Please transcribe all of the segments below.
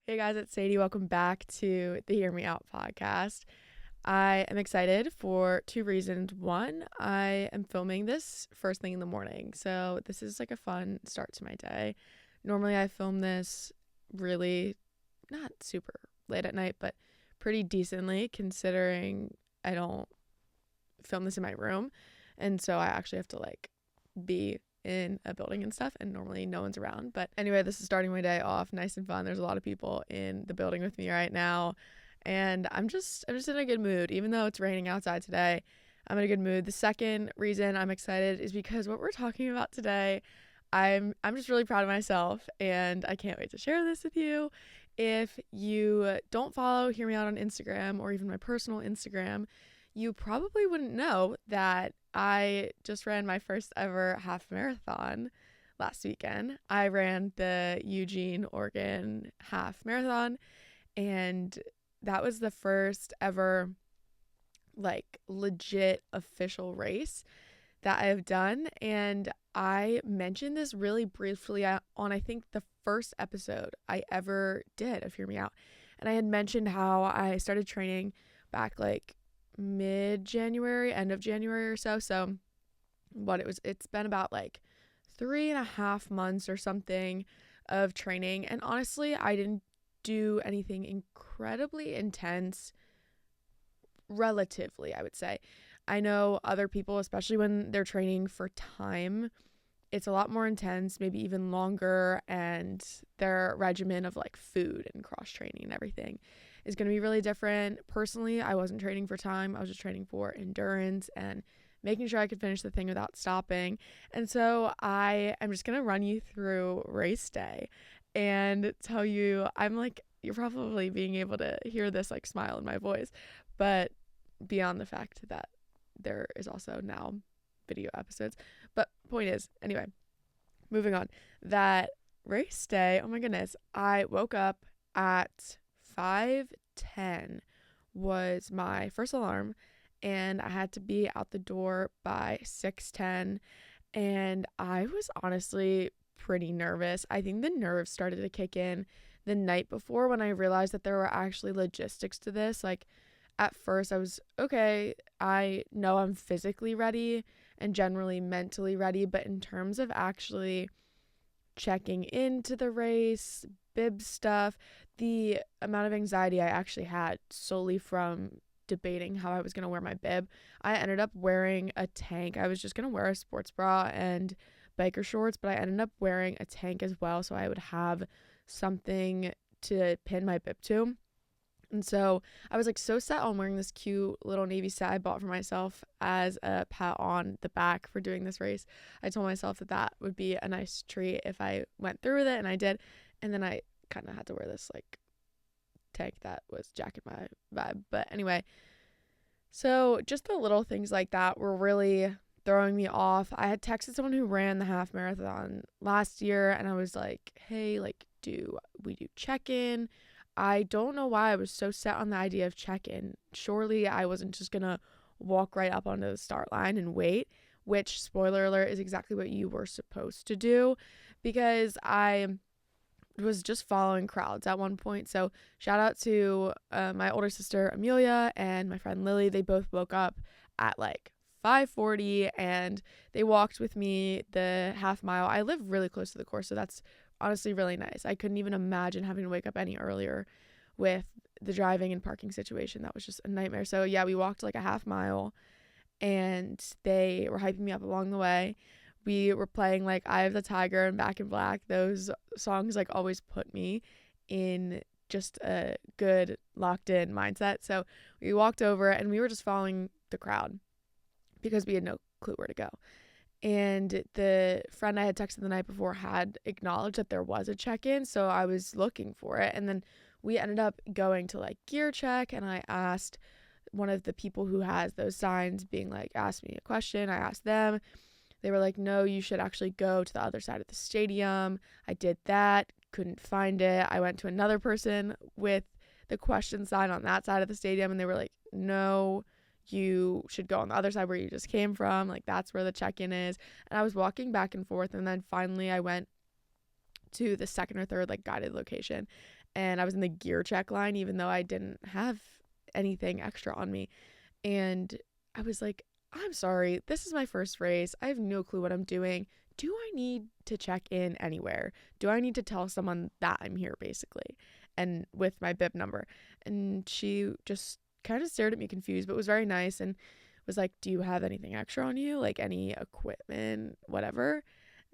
Hey guys, it's Sadie. Welcome back to the Hear Me Out podcast. I am excited for two reasons. One, I am filming this first thing in the morning, so this is like a fun start to my day. Normally, I film this really not super late at night, but pretty decently considering I don't film this in my room, and so I actually have to be in a building and stuff, and normally no one's around. But anyway, this is starting my day off nice and fun. There's a lot of people in the building with me right now, and I'm just in a good mood. Even though it's raining outside today, I'm in a good mood. The second reason I'm excited is because what we're talking about today, I'm just really proud of myself, and I can't wait to share this with you. If you don't follow Hear Me Out on Instagram or even my personal Instagram, you probably wouldn't know that I just ran my first ever half marathon last weekend. I ran the Eugene, Oregon half marathon, and that was the first ever legit official race that I have done. And I mentioned this really briefly on I think the first episode I ever did of Hear Me Out. And I had mentioned how I started training back mid-January, end of January or so. So it's been about 3.5 months or something of training. And honestly, I didn't do anything incredibly intense relatively, I would say. I know other people, especially when they're training for time, it's a lot more intense, maybe even longer, and their regimen of food and cross training and everything is going to be really different. Personally, I wasn't training for time. I was just training for endurance and making sure I could finish the thing without stopping. And so I am just going to run you through race day and tell you, you're probably being able to hear this smile in my voice, but beyond the fact that there is also now video episodes. But point is, anyway, moving on, that race day, oh my goodness, I woke up at 5:10 was my first alarm, and I had to be out the door by 6:10, and I was honestly pretty nervous. I think the nerves started to kick in the night before when I realized that there were actually logistics to this. At first I was okay, I know I'm physically ready and generally mentally ready, but in terms of actually checking into the race, bib stuff, the amount of anxiety I actually had solely from debating how I was going to wear my bib, I ended up wearing a tank. I was just going to wear a sports bra and biker shorts, but I ended up wearing a tank as well, so I would have something to pin my bib to. And so I was so set on wearing this cute little navy set I bought for myself as a pat on the back for doing this race. I told myself that would be a nice treat if I went through with it, and I did. And then I kind of had to wear this tank that was jacking my vibe. But anyway, so just the little things like that were really throwing me off. I had texted someone who ran the half marathon last year, and I was like, hey, do we do check-in? I don't know why I was so set on the idea of check-in. Surely I wasn't just going to walk right up onto the start line and wait, which, spoiler alert, is exactly what you were supposed to do, because I was just following crowds at one point. So shout out to my older sister Amelia and my friend Lily. They both woke up at 5:40 and they walked with me the half mile. I live really close to the course, so that's honestly really nice. I couldn't even imagine having to wake up any earlier with the driving and parking situation. That was just a nightmare. So yeah, we walked a half mile and they were hyping me up along the way. We were playing Eye of the Tiger and Back in Black. Those songs always put me in just a good locked in mindset. So we walked over and we were just following the crowd because we had no clue where to go. And the friend I had texted the night before had acknowledged that there was a check-in, so I was looking for it. And then we ended up going to gear check, and I asked one of the people who has those signs being ask me a question. I asked them. They were no, you should actually go to the other side of the stadium. I did that, couldn't find it. I went to another person with the question sign on that side of the stadium, and they were no, you should go on the other side where you just came from. That's where the check-in is. And I was walking back and forth, and then finally I went to the second or third guided location, and I was in the gear check line even though I didn't have anything extra on me. And I was like, I'm sorry, this is my first race. I have no clue what I'm doing. Do I need to check in anywhere? Do I need to tell someone that I'm here, basically? And with my bib number. And she just kind of stared at me confused, but was very nice and was like, do you have anything extra on you? Like any equipment, whatever?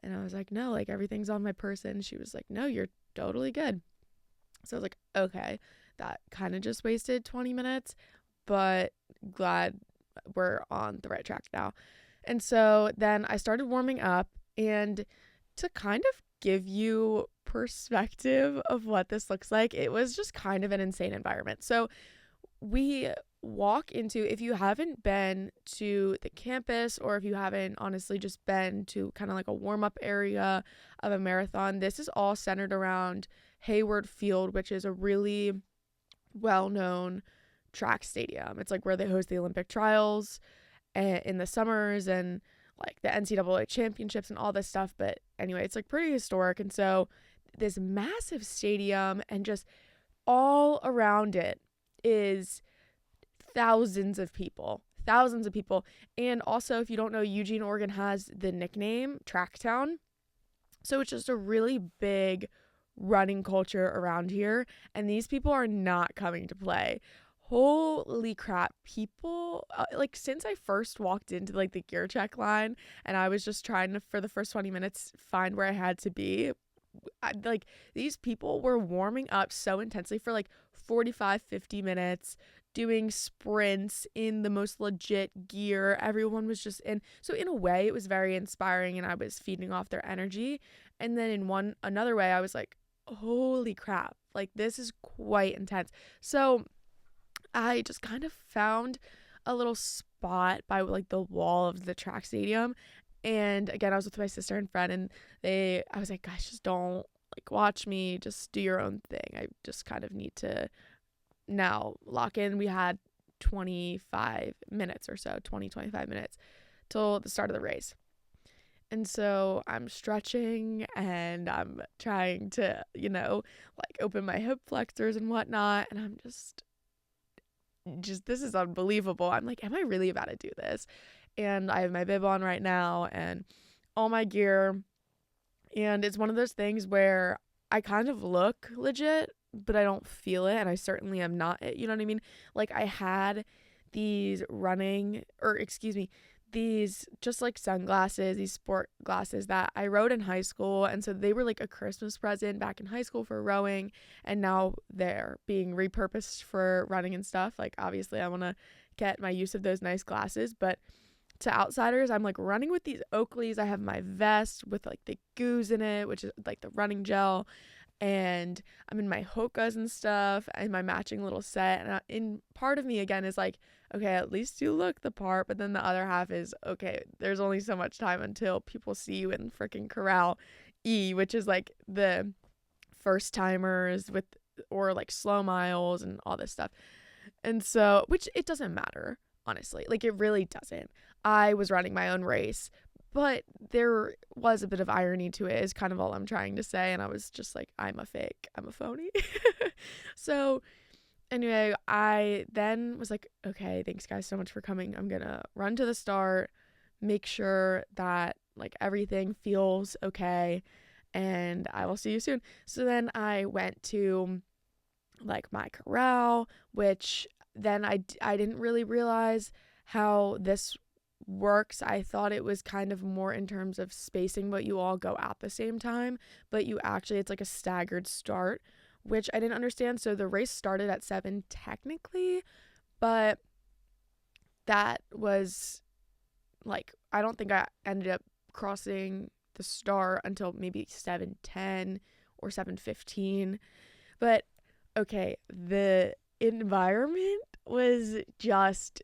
And I was like, no, like everything's on my person. She was like, no, you're totally good. So I was like, okay, that kind of just wasted 20 minutes, but glad we're on the right track now. And so then I started warming up, and to kind of give you perspective of what this looks like, it was just kind of an insane environment. So we walk into, if you haven't been to the campus, or if you haven't honestly just been to kind of like a warm-up area of a marathon, this is all centered around Hayward Field, which is a really well-known track stadium. It's like where they host the Olympic trials in the summers and like the NCAA championships and all this stuff. But anyway, it's like pretty historic. And so this massive stadium, and just all around it is thousands of people. And also, if you don't know, Eugene, Oregon has the nickname Tracktown. So it's just a really big running culture around here. And these people are not coming to play. Holy crap, people, like since I first walked into like the gear check line and I was just trying to, for the first 20 minutes, find where I had to be, like these people were warming up so intensely for like 45-50 minutes, doing sprints in the most legit gear. Everyone was just in, so in a way it was very inspiring and I was feeding off their energy. And then in another way I was like, holy crap, like this is quite intense. So I just kind of found a little spot by like the wall of the track stadium. And again, I was with my sister and friend, and I was like, guys, just don't like watch me, just do your own thing. I just kind of need to now lock in. We had 25 minutes or so, 25 minutes till the start of the race. And so I'm stretching and I'm trying to, like open my hip flexors and whatnot. And I'm just this is unbelievable. I'm like, am I really about to do this? And I have my bib on right now and all my gear. And it's one of those things where I kind of look legit, but I don't feel it. And I certainly am not it. You know what I mean? Like I had these these just like sunglasses, these sport glasses that I rode in high school. And so they were like a Christmas present back in high school for rowing. And now they're being repurposed for running and stuff. Like obviously I want to get my use of those nice glasses. But to outsiders, I'm like running with these Oakleys. I have my vest with like the goos in it, which is like the running gel. And I'm in my Hokas and stuff and my matching little set. And in part of me again is like, okay, at least you look the part. But then the other half is, okay, there's only so much time until people see you in freaking Corral E, which is like the first timers or like slow miles and all this stuff. And so, which it doesn't matter, honestly. Like it really doesn't. I was running my own race, but there was a bit of irony to it is kind of all I'm trying to say. And I was just like, I'm a fake. I'm a phony. So anyway, I then was like, okay, thanks guys so much for coming. I'm going to run to the start, make sure that like everything feels okay, and I will see you soon. So then I went to like my corral, which then I didn't really realize how this works. I thought it was kind of more in terms of spacing, but you all go at the same time, but it's like a staggered start, which I didn't understand. So the race started at 7 technically, but that was like, I don't think I ended up crossing the start until maybe 7:10 or 7:15. But okay, the environment was just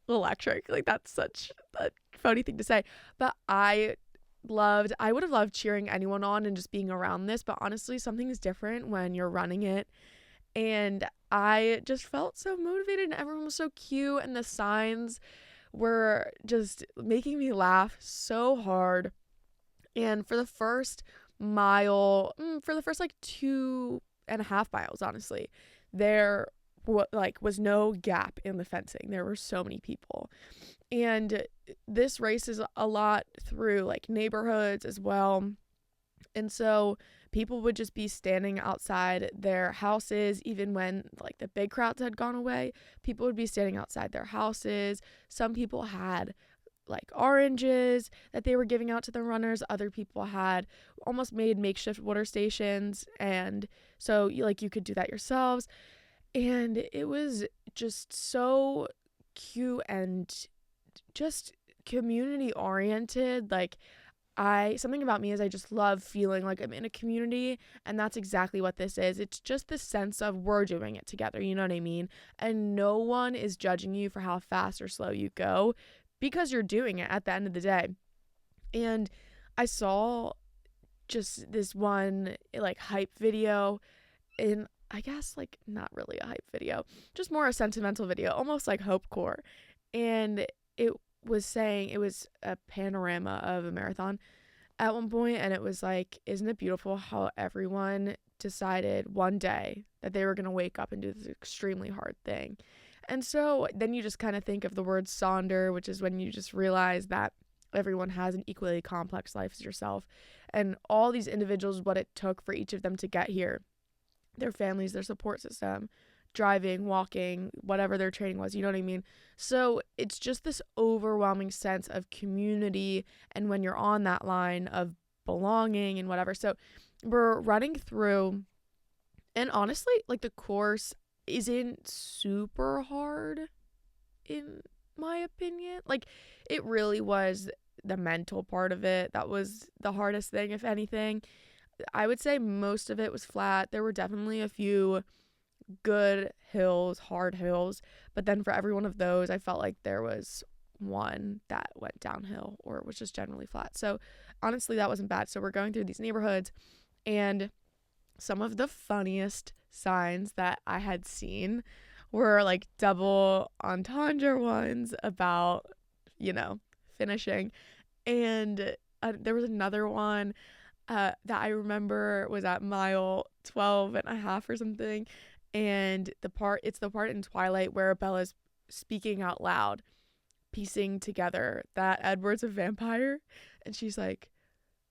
electric. Like that's such a funny thing to say, but I would have loved cheering anyone on and just being around this, but honestly something is different when you're running it. And I just felt so motivated and everyone was so cute and the signs were just making me laugh so hard. And for the first mile, for the first like 2 2.5 miles, honestly. There was no gap in the fencing. There were so many people. And this race is a lot through like neighborhoods as well. And so people would just be standing outside their houses, even when like the big crowds had gone away. People would be standing outside their houses. Some people had like oranges that they were giving out to the runners. Other people had almost made makeshift water stations, and so you could do that yourselves. And it was just so cute and just community oriented. Like, something about me is I just love feeling like I'm in a community, and that's exactly what this is. It's just the sense of we're doing it together, you know what I mean? And no one is judging you for how fast or slow you go, because you're doing it at the end of the day. And I saw just this one like hype video, in I guess like not really a hype video, just more a sentimental video, almost like hopecore. And it was saying, it was a panorama of a marathon at one point, and it was like, isn't it beautiful how everyone decided one day that they were going to wake up and do this extremely hard thing. And so then you just kind of think of the word Sonder, which is when you just realize that everyone has an equally complex life as yourself, and all these individuals, what it took for each of them to get here, their families, their support system, driving, walking, whatever their training was, you know what I mean? So it's just this overwhelming sense of community, and when you're on that line of belonging and whatever. So we're running through, and honestly, like, the course isn't super hard in my opinion. Like, it really was the mental part of it that was the hardest thing, if anything. I would say most of it was flat. There were definitely a few good hills, hard hills, but then for every one of those, I felt like there was one that went downhill or was just generally flat. So honestly, that wasn't bad. So we're going through these neighborhoods, and some of the funniest signs that I had seen were like double entendre ones about, finishing. And there was another one that I remember was at mile 12 and a half or something. And it's the part in Twilight where Bella's speaking out loud, piecing together that Edward's a vampire. And she's like,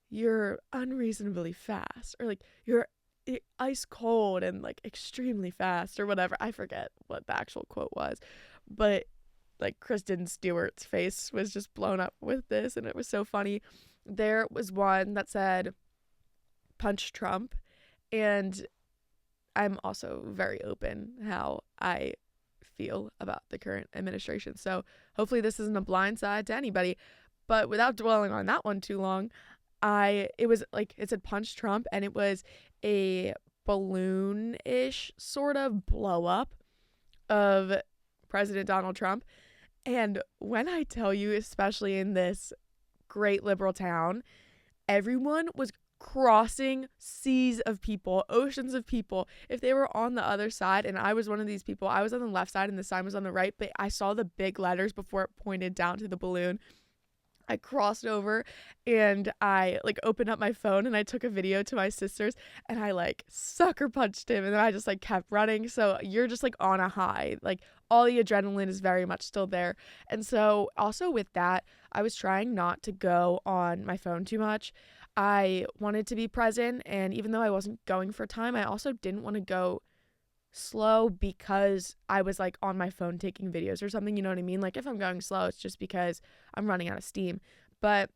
"You're unreasonably fast," or like, "You're ice cold and like extremely fast," or whatever. I forget what the actual quote was. But like, Kristen Stewart's face was just blown up with this, and it was so funny. There was one that said, "Punch Trump," and I'm also very open how I feel about the current administration. So hopefully this isn't a blindside to anybody. But without dwelling on that one too long, it was like, it said "Punch Trump," and it was a balloon-ish sort of blow up of President Donald Trump. And when I tell you, especially in this great liberal town, everyone was crossing seas of people, oceans of people. If they were on the other side, and I was one of these people, I was on the left side and the sign was on the right, but I saw the big letters before it pointed down to the balloon. I crossed over, and I like opened up my phone, and I took a video to my sisters, and I like sucker punched him, and then I just like kept running. So you're just like on a high, like all the adrenaline is very much still there. And so also with that, I was trying not to go on my phone too much. I wanted to be present, and even though I wasn't going for time, I also didn't want to go slow because I was like on my phone taking videos or something, you know what I mean? Like, if I'm going slow, it's just because I'm running out of steam. But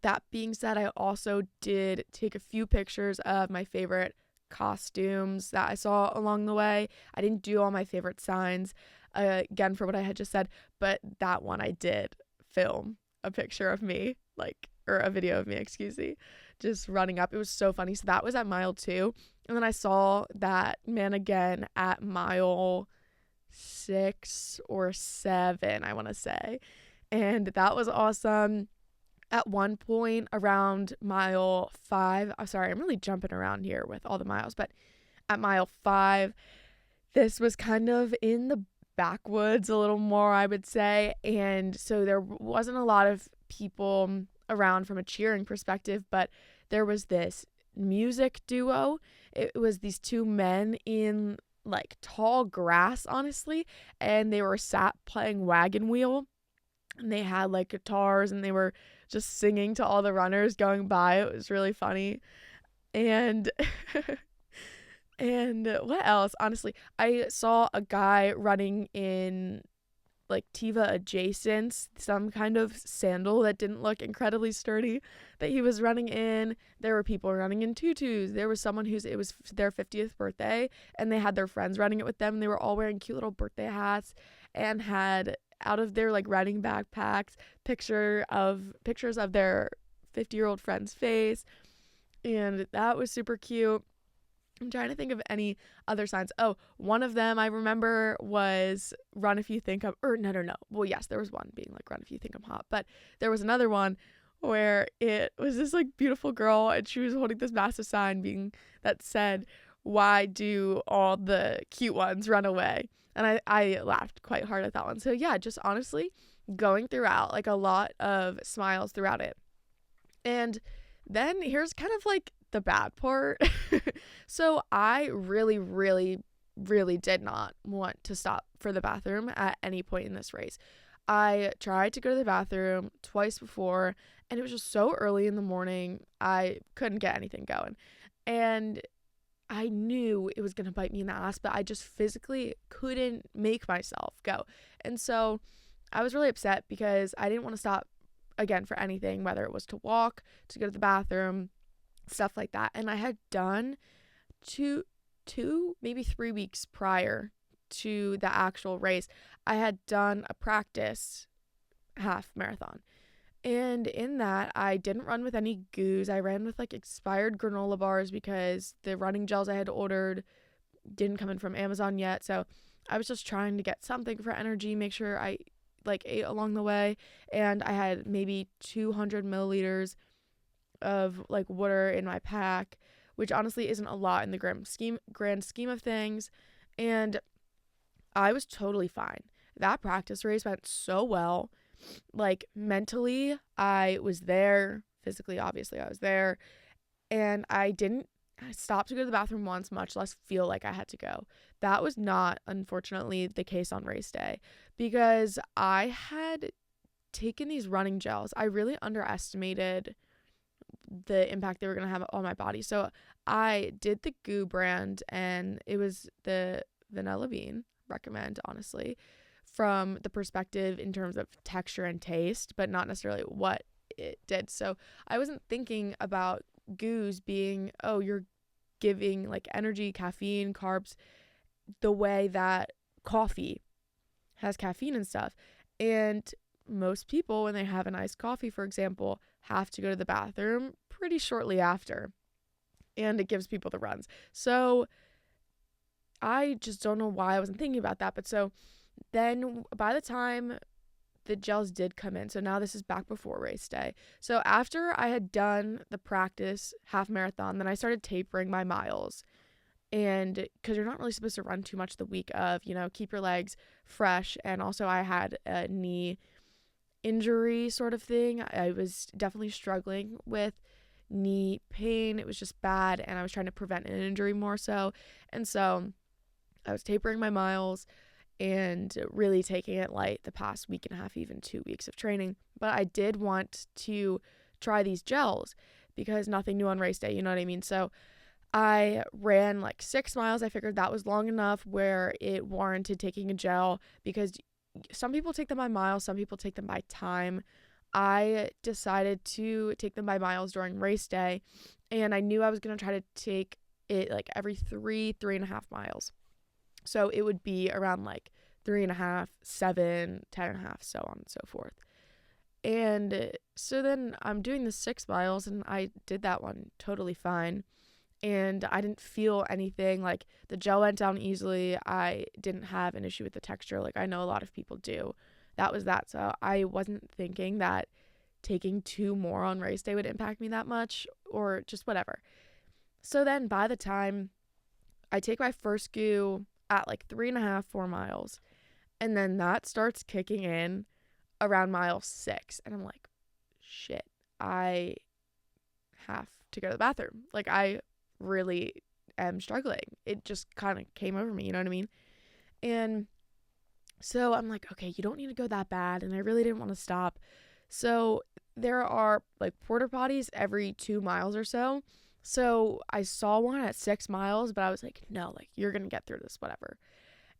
that being said, I also did take a few pictures of my favorite costumes that I saw along the way. I didn't do all my favorite signs, again, for what I had just said, but that one I did film a picture of me, or a video of me, excuse me, just running up. It was so funny. So that was at mile 2. And then I saw that man again at mile 6 or 7, I want to say. And that was awesome. At one point around mile 5, I'm sorry, I'm really jumping around here with all the miles, but at mile 5, this was kind of in the backwoods a little more, I would say. And so there wasn't a lot of people around from a cheering perspective, but there was this music duo. It was these two men in like tall grass, honestly, and they were sat playing wagon wheel, and they had like guitars, and they were just singing to all the runners going by. It was really funny. And and what else? Honestly, I saw a guy running in like Tiva adjacent, some kind of sandal that didn't look incredibly sturdy that he was running in. There were people running in tutus. There was someone it was their 50th birthday, and they had their friends running it with them. And they were all wearing cute little birthday hats and had out of their like running backpacks pictures of their 50-year-old friend's face. And that was super cute. I'm trying to think of any other signs. Oh, one of them I remember was run if you think I'm, or no. Well, yes, there was one being like run if you think I'm hot, but there was another one where it was this like beautiful girl, and she was holding this massive sign that said, "Why do all the cute ones run away?" And I laughed quite hard at that one. So yeah, just honestly going throughout, like a lot of smiles throughout it. And then here's kind of like the bad part. So I really, really, really did not want to stop for the bathroom at any point in this race. I tried to go to the bathroom twice before, and it was just so early in the morning, I couldn't get anything going. And I knew it was going to bite me in the ass, but I just physically couldn't make myself go. And so I was really upset because I didn't want to stop again for anything, whether it was to walk, to go to the bathroom, stuff like that. And I had done two, maybe 3 weeks prior to the actual race, I had done a practice half marathon. And in that, I didn't run with any goos. I ran with like expired granola bars because the running gels I had ordered didn't come in from Amazon yet. So I was just trying to get something for energy, make sure I like ate along the way. And I had maybe 200 milliliters of like water in my pack, which honestly isn't a lot in the grand scheme of things. And I was totally fine. That practice race went so well. Like mentally, I was there. Physically, obviously, I was there. And I stopped to go to the bathroom once, much less feel like I had to go. That was not, unfortunately, the case on race day because I had taken these running gels. I really underestimated the impact they were going to have on my body. So I did the Goo brand, and it was the vanilla bean. Recommend, honestly, from the perspective in terms of texture and taste, but not necessarily what it did. So I wasn't thinking about Goos being, oh, you're giving like energy, caffeine, carbs, the way that coffee has caffeine and stuff. And most people, when they have an iced coffee, for example, have to go to the bathroom pretty shortly after. And it gives people the runs. So I just don't know why I wasn't thinking about that. But so then by the time the gels did come in, so now this is back before race day. So after I had done the practice half marathon, then I started tapering my miles. And because you're not really supposed to run too much the week of, keep your legs fresh. And also I had a knee injury sort of thing. I was definitely struggling with knee pain. It was just bad, and I was trying to prevent an injury more so. And so I was tapering my miles and really taking it light the past week and a half, even 2 weeks of training. But I did want to try these gels because nothing new on race day, you know what I mean? So I ran like 6 miles. I figured that was long enough where it warranted taking a gel because some people take them by miles, some people take them by time. I decided to take them by miles during race day, and I knew I was going to try to take it like every 3.5 miles. So it would be around like 3.5, 7, 10.5, so on and so forth. And so then I'm doing the 6 miles, and I did that one totally fine. And I didn't feel anything. Like the gel went down easily. I didn't have an issue with the texture like I know a lot of people do. That was that. So I wasn't thinking that taking 2 more on race day would impact me that much or just whatever. So then by the time I take my first goo at like 3.5, 4 miles, and then that starts kicking in around mile 6. And I'm like, shit, I have to go to the bathroom. Like, I really am struggling. It just kind of came over me, you know what I mean? And so I'm like, okay, you don't need to go that bad. And I really didn't want to stop. So there are like porta potties every 2 miles or so. So I saw one at 6 miles, but I was like, no, like, you're going to get through this, whatever.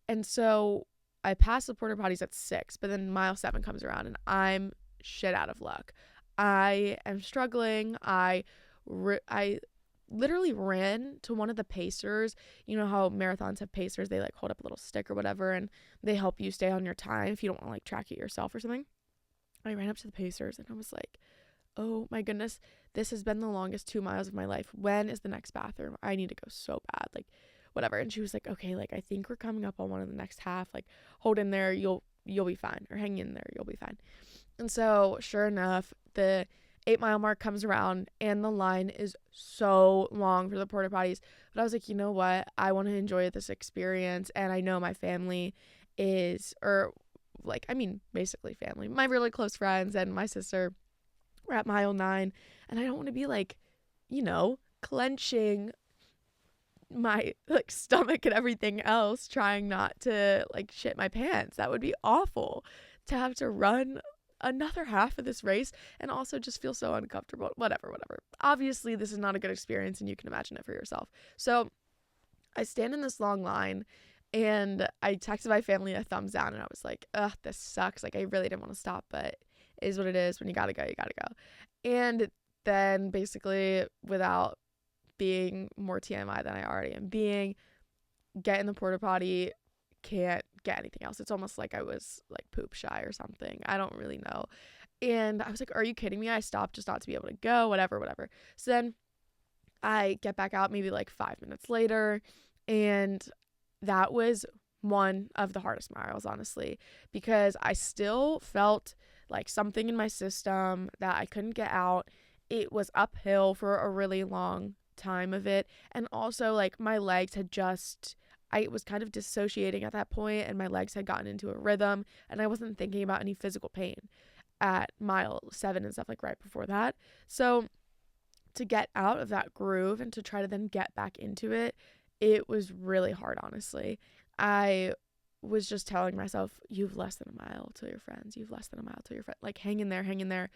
And so I passed the porta potties at 6, but then mile 7 comes around and I'm shit out of luck. I am struggling. I literally ran to one of the pacers. You know how marathons have pacers? They like hold up a little stick or whatever and they help you stay on your time if you don't want to like track it yourself or something. I ran up to the pacers and I was like, oh my goodness, this has been the longest 2 miles of my life. When is the next bathroom? I need to go so bad. Like, whatever. And she was like, okay, like, I think we're coming up on one of the next half. Like, hold in there. You'll be fine. Or hang in there. You'll be fine. And so, sure enough, the 8-mile mark comes around and the line is so long for the porta potties. But I was like, you know what? I want to enjoy this experience. And I know my family is, or like, I mean, basically family. My really close friends and my sister were at mile 9. And I don't want to be like, you know, clenching my like stomach and everything else trying not to like shit my pants. That would be awful to have to run another half of this race and also just feel so uncomfortable. Whatever. Obviously this is not a good experience and you can imagine it for yourself. So I stand in this long line and I texted my family a thumbs down and I was like, ugh, this sucks. Like, I really didn't want to stop, but it is what it is. When you gotta go, you gotta go. And then basically, without being more TMI than I already am being, get in the porta potty, can't get anything else. It's almost like I was like poop shy or something. I don't really know. And I was like, are you kidding me? I stopped just not to be able to go, whatever. So then I get back out maybe like 5 minutes later, and that was one of the hardest miles, honestly, because I still felt like something in my system that I couldn't get out. It was uphill for a really long time of it, and also like my legs had just, I was kind of dissociating at that point and my legs had gotten into a rhythm and I wasn't thinking about any physical pain at mile 7 and stuff like right before that. So to get out of that groove and to try to then get back into it, it was really hard, honestly. I was just telling myself, you've less than a mile till your friends, you've less than a mile till your friend, like hang in there.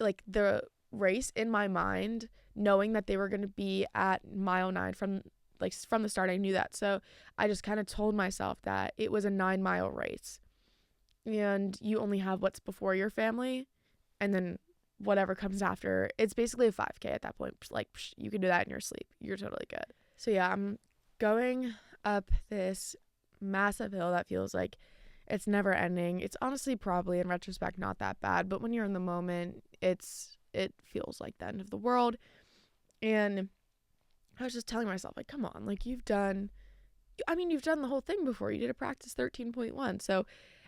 Like the race in my mind, knowing that they were going to be at mile 9 from the start, I knew that. So I just kind of told myself that it was a 9-mile race and you only have what's before your family and then whatever comes after. It's basically a 5K at that point. Like, you can do that in your sleep. You're totally good. So yeah, I'm going up this massive hill that feels like it's never ending. It's honestly probably in retrospect not that bad, but when you're in the moment, it feels like the end of the world. And I was just telling myself, like, come on, like, you've done the whole thing before. You did a practice 13.1. So,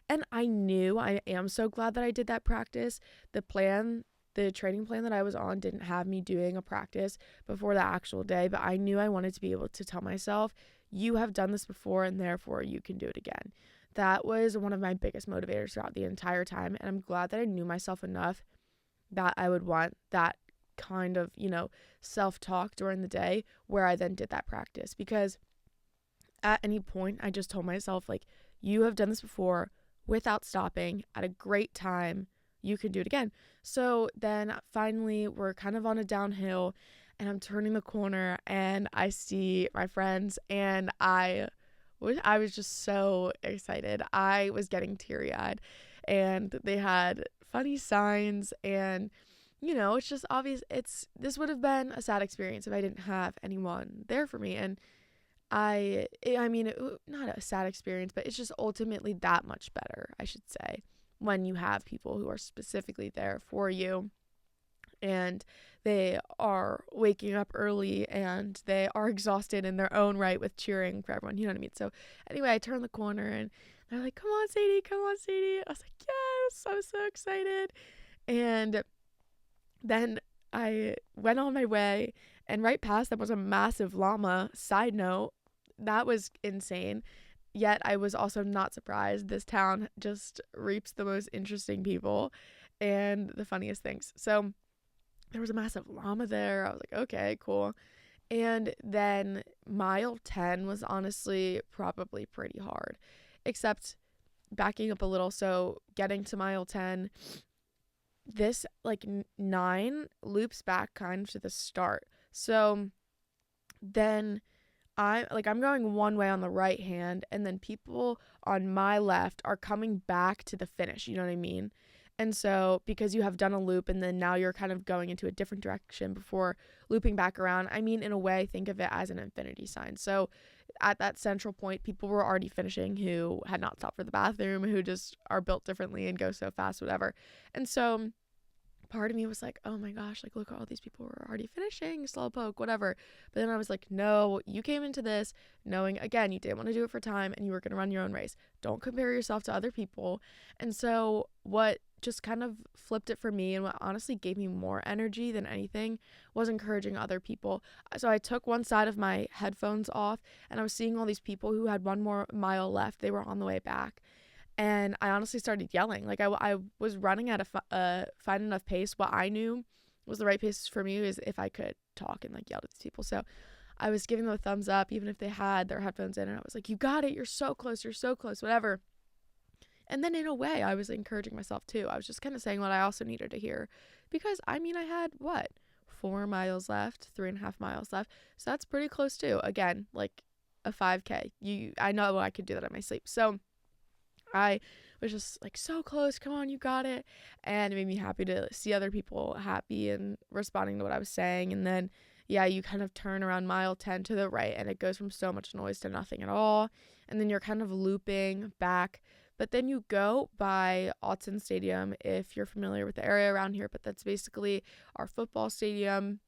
and I am so glad that I did that practice. The training plan that I was on didn't have me doing a practice before the actual day, but I knew I wanted to be able to tell myself, you have done this before and therefore you can do it again. That was one of my biggest motivators throughout the entire time. And I'm glad that I knew myself enough that I would want that kind of, self-talk during the day where I then did that practice, because at any point I just told myself, like, you have done this before without stopping at a great time. You can do it again. So then finally we're kind of on a downhill and I'm turning the corner and I see my friends and I was just so excited. I was getting teary-eyed and they had funny signs and it's just obvious. This would have been a sad experience if I didn't have anyone there for me. And not a sad experience, but it's just ultimately that much better, I should say, when you have people who are specifically there for you and they are waking up early and they are exhausted in their own right with cheering for everyone. You know what I mean? So anyway, I turn the corner and they're like, come on, Sadie. I was like, yes, I was so excited. And then I went on my way, and right past them was a massive llama. Side note, that was insane. Yet I was also not surprised. This town just reaps the most interesting people and the funniest things. So there was a massive llama there. I was like, okay, cool. And then mile 10 was honestly probably pretty hard, except backing up a little. So getting to mile 10, this like 9 loops back kind of to the start. So then I'm going one way on the right hand, and then people on my left are coming back to the finish, you know what I mean? And so because you have done a loop and then now you're kind of going into a different direction before looping back around, I mean, in a way, think of it as an infinity sign. So at that central point, people were already finishing who had not stopped for the bathroom, who just are built differently and go so fast, whatever. And so part of me was like, oh my gosh, like, look at all these people who are already finishing, slowpoke, whatever. But then I was like, no, you came into this knowing, again, you didn't want to do it for time and you were going to run your own race. Don't compare yourself to other people. And so what just kind of flipped it for me, and what honestly gave me more energy than anything, was encouraging other people. So I took one side of my headphones off, and I was seeing all these people who had one more mile left. They were on the way back. And I honestly started yelling. Like, I was running at a fine enough pace. What I knew was the right pace for me is if I could talk and, like, yell at these people. So I was giving them a thumbs up, even if they had their headphones in. And I was like, you got it. You're so close, whatever. And then in a way, I was encouraging myself, too. I was just kind of saying what I also needed to hear. Because, I mean, I had, 4 miles left, 3.5 miles left. So that's pretty close, too. Again, like a 5K. I know I could do that in my sleep. So I was just like, so close, come on, you got it. And it made me happy to see other people happy and responding to what I was saying. And then, yeah, you kind of turn around mile 10 to the right, and it goes from so much noise to nothing at all. And then you're kind of looping back. But then you go by Autzen Stadium, if you're familiar with the area around here. But that's basically our football stadium.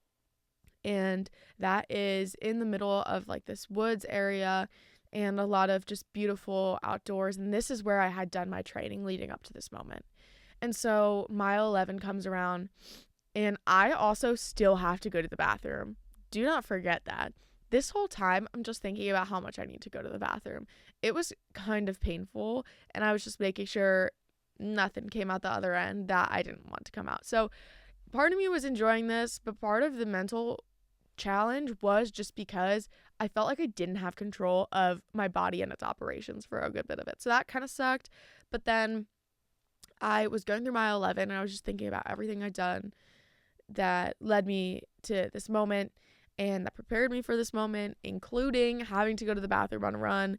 And that is in the middle of like this woods area, and a lot of just beautiful outdoors. And this is where I had done my training leading up to this moment. And so mile 11 comes around, and I also still have to go to the bathroom. Do not forget that. This whole time, I'm just thinking about how much I need to go to the bathroom. It was kind of painful, and I was just making sure nothing came out the other end that I didn't want to come out. So part of me was enjoying this, but part of the mental challenge was just because I felt like I didn't have control of my body and its operations for a good bit of it. So that kind of sucked. But then I was going through mile 11, and I was just thinking about everything I'd done that led me to this moment and that prepared me for this moment, including having to go to the bathroom on a run.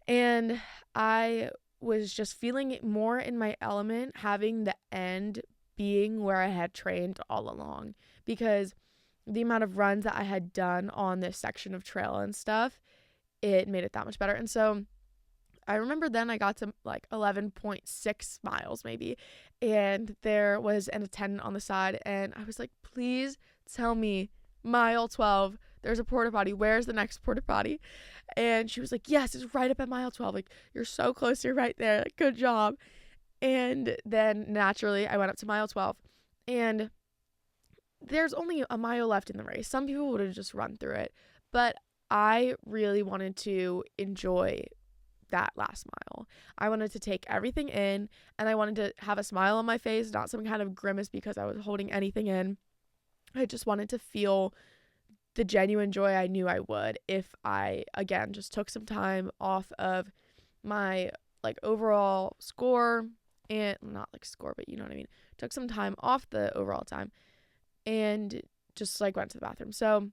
And I was just feeling more in my element, having the end being where I had trained all along, because the amount of runs that I had done on this section of trail and stuff, it made it that much better. And so I remember then I got to like 11.6 miles maybe, and there was an attendant on the side, and I was like, please tell me mile 12, there's a porta potty. Where's the next porta potty? And she was like, yes, it's right up at mile 12. Like, you're so close. You're right there. Like, good job. And then naturally I went up to mile 12, and there's only a mile left in the race. Some people would have just run through it, but I really wanted to enjoy that last mile. I wanted to take everything in, and I wanted to have a smile on my face, not some kind of grimace because I was holding anything in. I just wanted to feel the genuine joy I knew I would if I, again, just took some time off of my like overall score, and not like score, but you know what I mean. Took some time off the overall time and just like went to the bathroom. So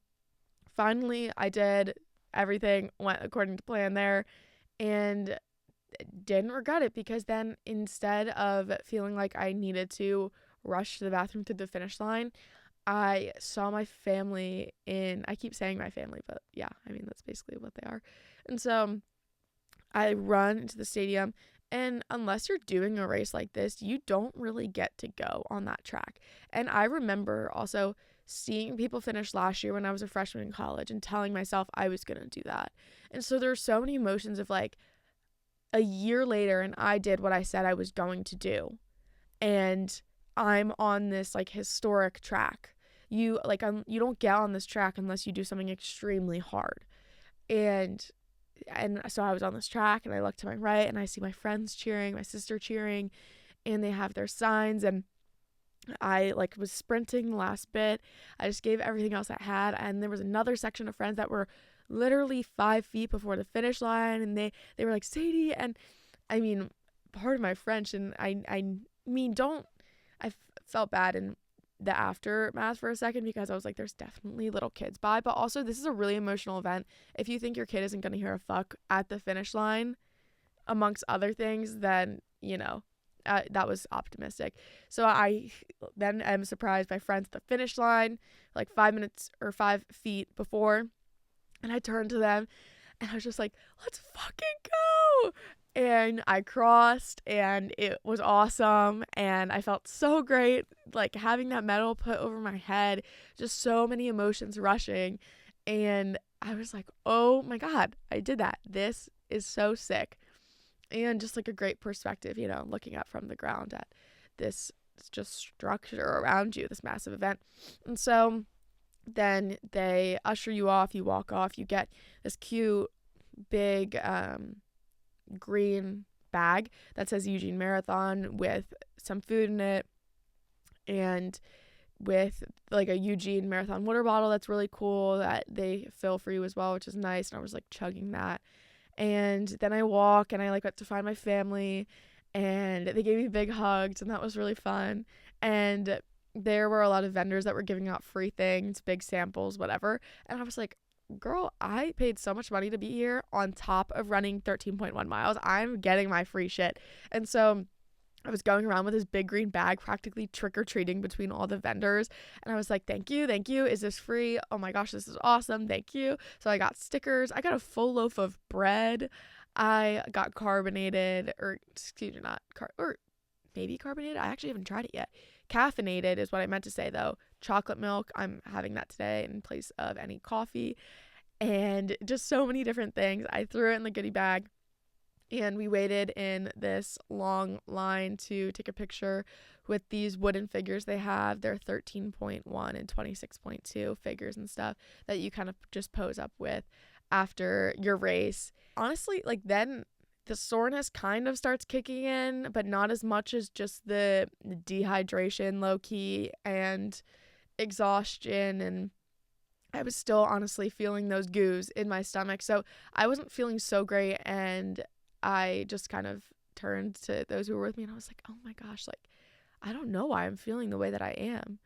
finally I did everything, went according to plan there, and didn't regret it, because then instead of feeling like I needed to rush to the bathroom through the finish line, I saw my family I keep saying my family, but yeah, I mean, that's basically what they are. And so I run into the stadium, and unless you're doing a race like this, you don't really get to go on that track. And I remember also seeing people finish last year when I was a freshman in college and telling myself I was going to do that. And so there's so many emotions of like a year later, and I did what I said I was going to do. And I'm on this like historic track. You don't get on this track unless you do something extremely hard. And so I was on this track, and I look to my right, and I see my friends cheering, my sister cheering, and they have their signs, and I like was sprinting the last bit. I just gave everything else I had, and there was another section of friends that were literally 5 feet before the finish line, and they were like, Sadie, and I mean, pardon my French, and I mean, don't, felt bad in the aftermath for a second, because I was like, there's definitely little kids by, but also this is a really emotional event. If you think your kid isn't gonna hear a fuck at the finish line, amongst other things, then that was optimistic. So I then am surprised by friends at the finish line, like 5 minutes or 5 feet before, and I turned to them and I was just like, let's fucking go. And I crossed, and it was awesome, and I felt so great, like having that medal put over my head, just so many emotions rushing. And I was like, oh my God, I did that. This is so sick. And just like a great perspective, looking up from the ground at this just structure around you, this massive event. And so then they usher you off, you walk off, you get this cute big green bag that says Eugene Marathon with some food in it, and with like a Eugene Marathon water bottle that's really cool that they fill for you as well, which is nice. And I was like chugging that. And then I walk, and I like got to find my family, and they gave me big hugs, and that was really fun. And there were a lot of vendors that were giving out free things, big samples, whatever. And I was like, girl, I paid so much money to be here on top of running 13.1 miles. I'm getting my free shit. And so I was going around with this big green bag, practically trick-or-treating between all the vendors. And I was like, thank you. Is this free? Oh my gosh, this is awesome. Thank you. So I got stickers. I got a full loaf of bread. I got carbonated, or excuse me, or maybe carbonated. I actually haven't tried it yet. Caffeinated is what I meant to say, though. Chocolate milk. I'm having that today in place of any coffee. And just so many different things. I threw it in the goodie bag. And we waited in this long line to take a picture with these wooden figures they have. They're 13.1 and 26.2 figures and stuff that you kind of just pose up with after your race. Honestly, like then the soreness kind of starts kicking in, but not as much as just the dehydration low key and exhaustion. And I was still honestly feeling those goos in my stomach. So I wasn't feeling so great, and I just kind of turned to those who were with me, and I was like, oh my gosh, like, I don't know why I'm feeling the way that I am.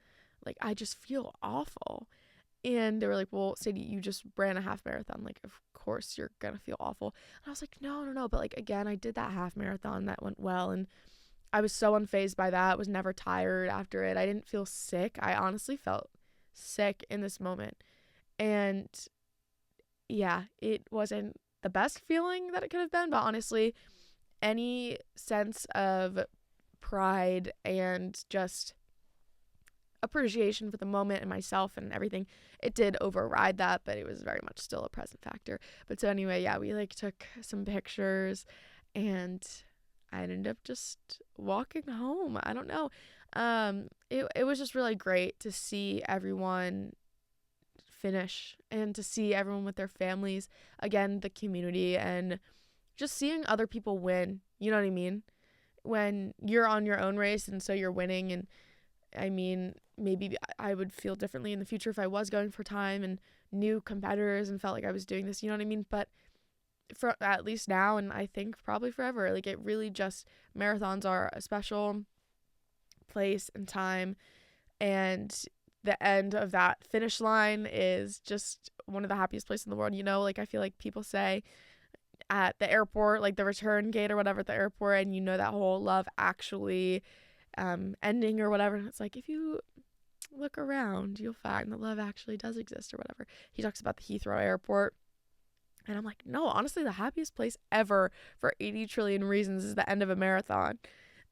Like, I just feel awful. And they were like, well, Sadie, you just ran a half marathon. Like, of course you're going to feel awful. And I was like, no. But like, again, I did that half marathon. That went well. And I was so unfazed by that. I was never tired after it. I didn't feel sick. I honestly felt sick in this moment. And yeah, it wasn't the best feeling that it could have been, but honestly, any sense of pride and just appreciation for the moment and myself and everything, it did override that, but it was very much still a present factor. But so anyway, yeah, we like took some pictures, and I ended up just walking home. I don't know. It was just really great to see everyone finish and to see everyone with their families, again, the community, and just seeing other people win. You know what I mean? When you're on your own race and so you're winning, and I mean, maybe I would feel differently in the future if I was going for time and new competitors and felt like I was doing this, you know what I mean? But for at least now, and I think probably forever, like it really just, marathons are a special place and time, and the end of that finish line is just one of the happiest places in the world. Like I feel like people say at the airport, like the return gate or whatever at the airport, and that whole Love Actually ending or whatever, and it's like, if you look around, you'll find that love actually does exist or whatever. He talks about the Heathrow airport, and I'm like, no, honestly, the happiest place ever for 80 trillion reasons is the end of a marathon.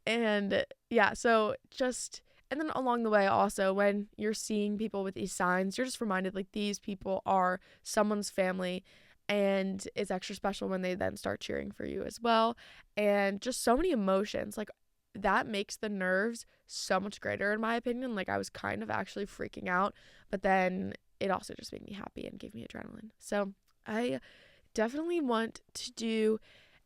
And yeah, so just, and then along the way also, when you're seeing people with these signs, you're just reminded like these people are someone's family, and it's extra special when they then start cheering for you as well. And just so many emotions, like that makes the nerves so much greater in my opinion. Like I was kind of actually freaking out, but then it also just made me happy and gave me adrenaline. So I definitely want to do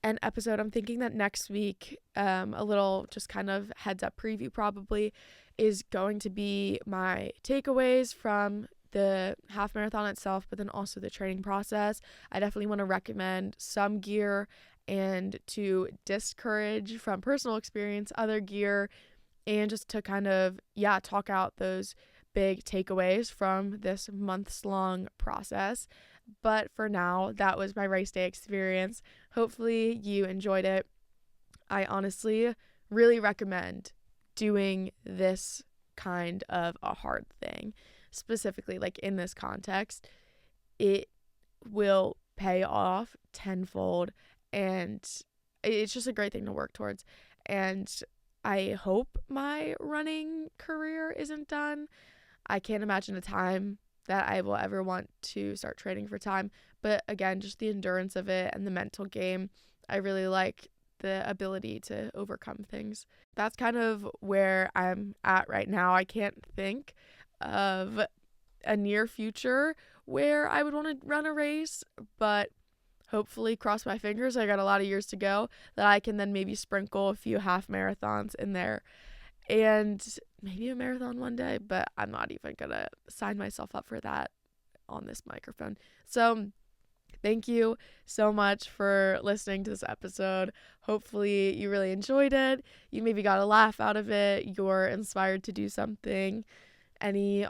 an episode. I'm thinking that next week, a little just kind of heads up preview probably, is going to be my takeaways from the half marathon itself, but then also the training process. I definitely want to recommend some gear and to discourage from personal experience other gear, and just to kind of, talk out those big takeaways from this months long process. But for now, that was my race day experience. Hopefully you enjoyed it. I honestly really recommend doing this kind of a hard thing, specifically like in this context. It will pay off tenfold, and it's just a great thing to work towards. And I hope my running career isn't done. I can't imagine a time that I will ever want to start training for time. But again, just the endurance of it and the mental game, I really like the ability to overcome things. That's kind of where I'm at right now. I can't think of a near future where I would want to run a race, but hopefully, cross my fingers, I got a lot of years to go, that I can then maybe sprinkle a few half marathons in there and maybe a marathon one day, but I'm not even gonna sign myself up for that on this microphone. So thank you so much for listening to this episode. Hopefully you really enjoyed it. You maybe got a laugh out of it. You're inspired to do something.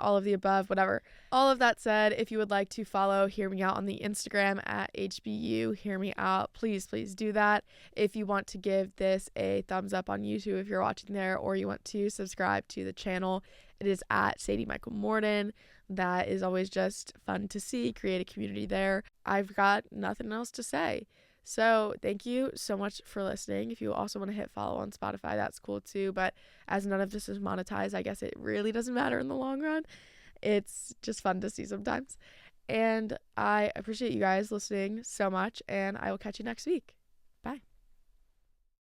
All of the above, whatever. All of that said, if you would like to follow Hear Me Out on the Instagram at HBU Hear Me Out, please do that. If you want to give this a thumbs up on YouTube if you're watching there, or you want to subscribe to the channel, it is at Sadie Michael Morden. That is always just fun to see, create a community there. I've got nothing else to say. So thank you so much for listening. If you also want to hit follow on Spotify, that's cool too. But as none of this is monetized, I guess it really doesn't matter in the long run. It's just fun to see sometimes. And I appreciate you guys listening so much, and I will catch you next week. Bye.